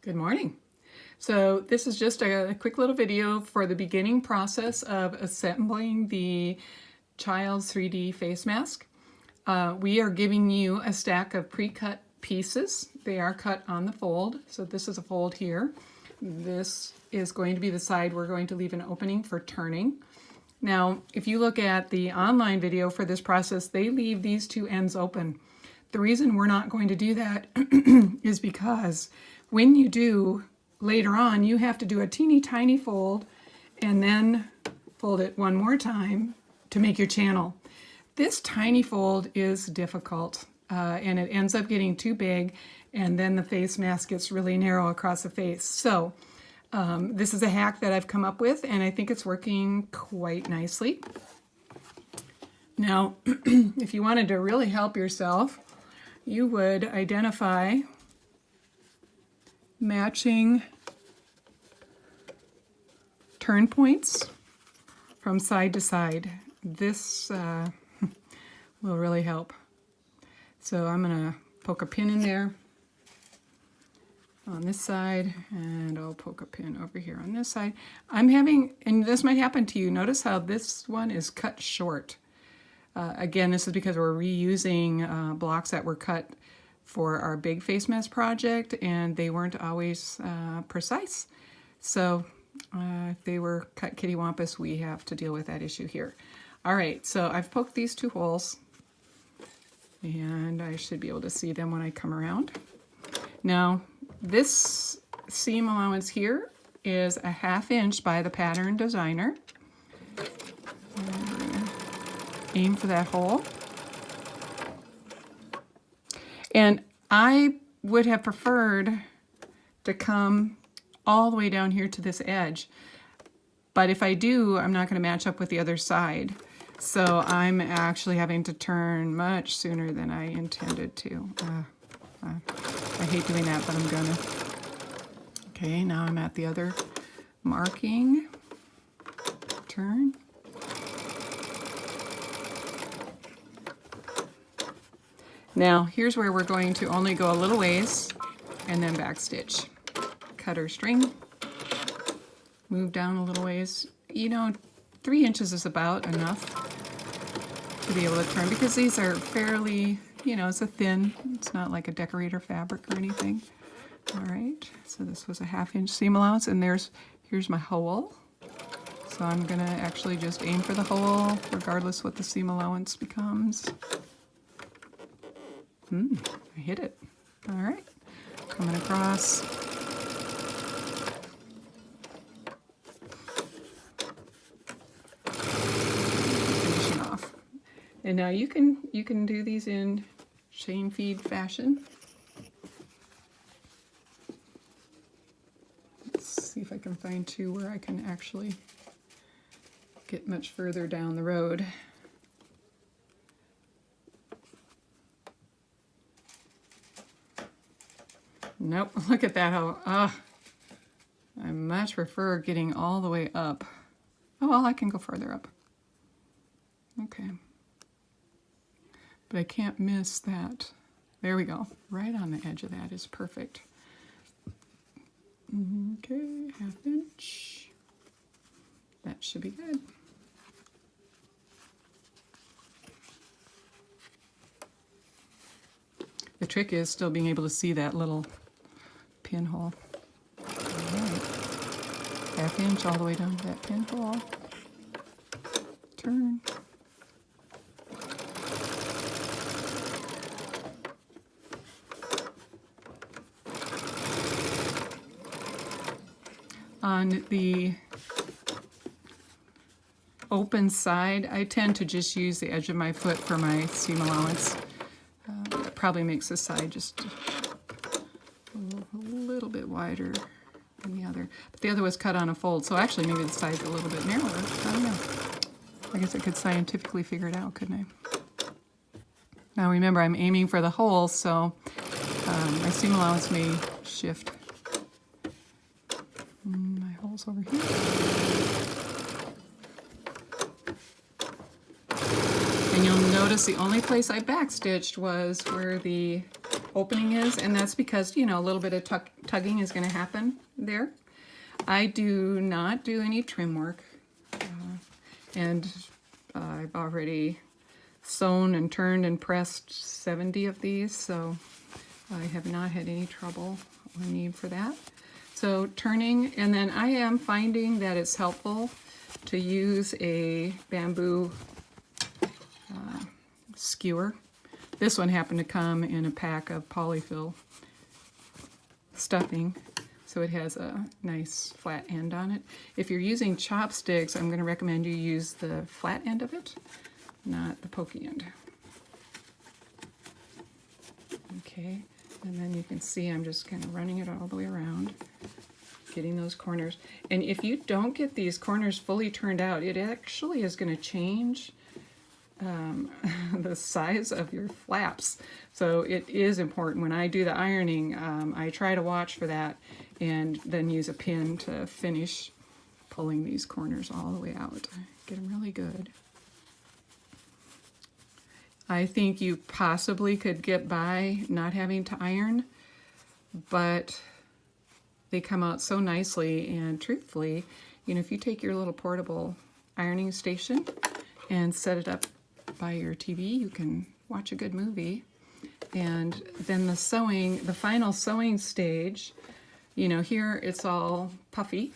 Good morning. So this is just a quick little video for the beginning process of assembling the child's 3D face mask. We are giving you a stack of pre-cut pieces. They are cut on the fold. So this is a fold here. This is going to be the side we're going to leave an opening for turning. Now, if you look at the online video for this process, they leave these two ends open. The reason we're not going to do that is because when you do later on, you have to do a teeny tiny fold and then fold it one more time to make your channel. This tiny fold is difficult and it ends up getting too big, and then the face mask gets really narrow across the face. So this is a hack that I've come up with, and I think it's working quite nicely. Now, if you wanted to really help yourself, you would identify matching turn points from side to side. This will really help. So I'm going to poke a pin in there on this side, and I'll poke a pin over here on this side. I'm having, and this might happen to you, notice how this one is cut short. Again, this is because we're reusing blocks that were cut for our big face mask project, and they weren't always precise. So if they were cut kittywampus, we have to deal with that issue here. All right, so I've poked these two holes, and I should be able to see them when I come around. Now, this seam allowance here is a 1/2 inch by the Pattern Designer. Aim for that hole. And I would have preferred to come all the way down here to this edge. But if I do, I'm not going to match up with the other side. So I'm actually having to turn much sooner than I intended to. I hate doing that, but I'm gonna. Okay, now I'm at the other marking. Turn. Now, here's where we're going to only go a little ways and then backstitch. Cut our string, move down a little ways. You know, 3 inches is about enough to be able to turn, because these are fairly, you know, it's a thin, it's not like a decorator fabric or anything. All right, so this was a 1/2 inch seam allowance, and here's my hole. So I'm gonna actually just aim for the hole, regardless what the seam allowance becomes. I hit it. All right, coming across. Finishing off. And now you can do these in chain feed fashion. Let's see if I can find two where I can actually get much further down the road. Nope, look at that, how, I much prefer getting all the way up. Oh, well, I can go further up. Okay. But I can't miss that. There we go. Right on the edge of that is perfect. Okay, 1/2 inch. That should be good. The trick is still being able to see that little pinhole. All right. 1/2 inch all the way down to that pinhole. Turn. On the open side, I tend to just use the edge of my foot for my seam allowance. That probably makes this side just a little bit wider than the other. But the other was cut on a fold, so actually maybe the side's a little bit narrower. I don't know. I guess I could scientifically figure it out, couldn't I? Now remember, I'm aiming for the hole, so my seam allowance may shift. My hole's over here. And you'll notice the only place I backstitched was where the opening is, and that's because, you know, a little bit of tugging is going to happen there. I do not do any trim work, and I've already sewn and turned and pressed 70 of these, so I have not had any trouble or need for that. So turning, and then I am finding that it's helpful to use a bamboo skewer. This one happened to come in a pack of polyfill stuffing, so it has a nice flat end on it. If you're using chopsticks, I'm going to recommend you use the flat end of it, not the pokey end. Okay, and then you can see I'm just kind of running it all the way around, getting those corners. And if you don't get these corners fully turned out, it actually is going to change the size of your flaps. So it is important. When I do the ironing, I try to watch for that and then use a pin to finish pulling these corners all the way out. Get them really good. I think you possibly could get by not having to iron, but they come out so nicely, and truthfully, you know, if you take your little portable ironing station and set it up by your TV, you can watch a good movie. And then the sewing, the final sewing stage, you know, here it's all puffy.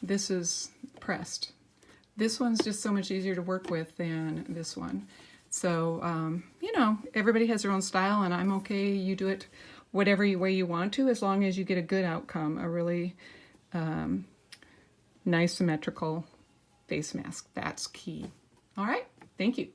This is pressed. This one's just so much easier to work with than this one. So, you know, everybody has their own style, and I'm okay. You do it whatever way you want to, as long as you get a good outcome, a really nice symmetrical face mask. That's key. All right, thank you.